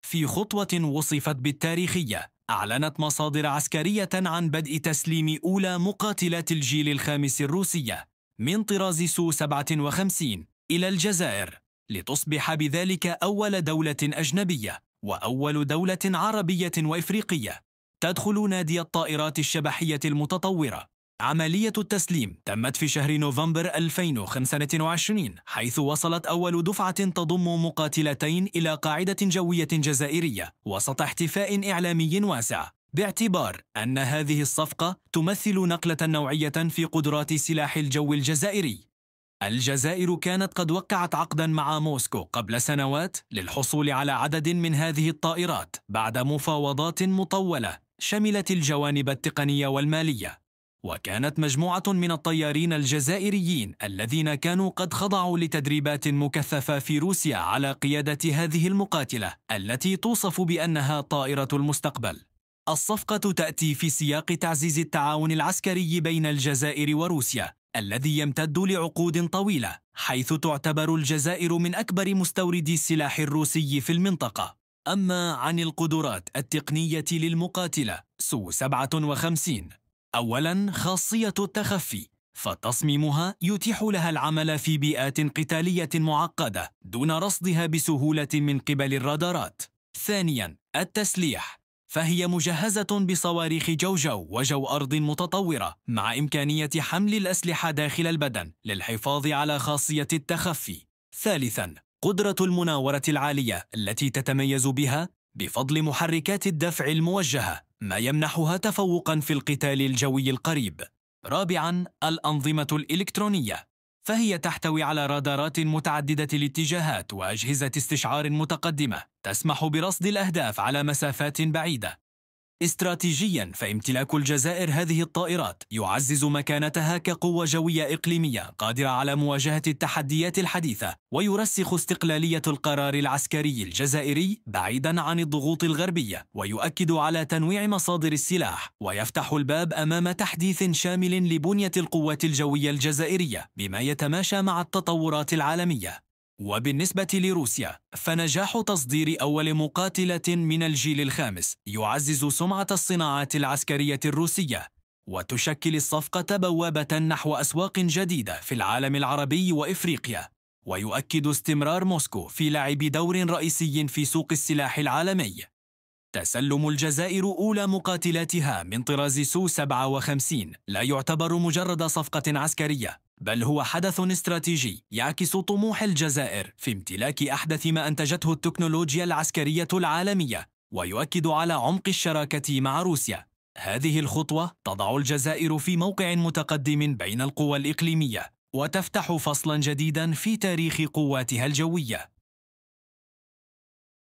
في خطوة وصفت بالتاريخية، أعلنت مصادر عسكرية عن بدء تسليم أولى مقاتلات الجيل الخامس الروسية من طراز سو 57 إلى الجزائر، لتصبح بذلك أول دولة أجنبية وأول دولة عربية وإفريقية تدخل نادي الطائرات الشبحية المتطورة. عملية التسليم تمت في شهر نوفمبر 2025، حيث وصلت أول دفعة تضم مقاتلتين إلى قاعدة جوية جزائرية وسط احتفاء إعلامي واسع، باعتبار أن هذه الصفقة تمثل نقلة نوعية في قدرات سلاح الجو الجزائري. الجزائر كانت قد وقعت عقدا مع موسكو قبل سنوات للحصول على عدد من هذه الطائرات بعد مفاوضات مطولة شملت الجوانب التقنية والمالية. وكانت مجموعة من الطيارين الجزائريين الذين كانوا قد خضعوا لتدريبات مكثفة في روسيا على قيادة هذه المقاتلة التي توصف بأنها طائرة المستقبل. الصفقة تأتي في سياق تعزيز التعاون العسكري بين الجزائر وروسيا الذي يمتد لعقود طويلة، حيث تعتبر الجزائر من أكبر مستوردي السلاح الروسي في المنطقة. أما عن القدرات التقنية للمقاتلة سو 57، أولاً خاصية التخفي، فتصميمها يتيح لها العمل في بيئات قتالية معقدة دون رصدها بسهولة من قبل الرادارات. ثانياً التسليح، فهي مجهزة بصواريخ جو وجو أرض متطورة مع إمكانية حمل الأسلحة داخل البدن للحفاظ على خاصية التخفي. ثالثاً قدرة المناورة العالية التي تتميز بها بفضل محركات الدفع الموجهة، ما يمنحها تفوقاً في القتال الجوي القريب. رابعاً الأنظمة الإلكترونية، فهي تحتوي على رادارات متعددة الاتجاهات وأجهزة استشعار متقدمة تسمح برصد الأهداف على مسافات بعيدة. استراتيجياً، فامتلاك الجزائر هذه الطائرات يعزز مكانتها كقوة جوية إقليمية قادرة على مواجهة التحديات الحديثة، ويرسخ استقلالية القرار العسكري الجزائري بعيداً عن الضغوط الغربية، ويؤكد على تنويع مصادر السلاح، ويفتح الباب أمام تحديث شامل لبنية القوات الجوية الجزائرية بما يتماشى مع التطورات العالمية. وبالنسبة لروسيا، فنجاح تصدير أول مقاتلة من الجيل الخامس يعزز سمعة الصناعات العسكرية الروسية، وتشكل الصفقة بوابة نحو أسواق جديدة في العالم العربي وإفريقيا، ويؤكد استمرار موسكو في لعب دور رئيسي في سوق السلاح العالمي. تسلم الجزائر أولى مقاتلاتها من طراز سو 57 لا يعتبر مجرد صفقة عسكرية، بل هو حدث استراتيجي يعكس طموح الجزائر في امتلاك أحدث ما أنتجته التكنولوجيا العسكرية العالمية، ويؤكد على عمق الشراكة مع روسيا. هذه الخطوة تضع الجزائر في موقع متقدم بين القوى الإقليمية، وتفتح فصلاً جديداً في تاريخ قواتها الجوية.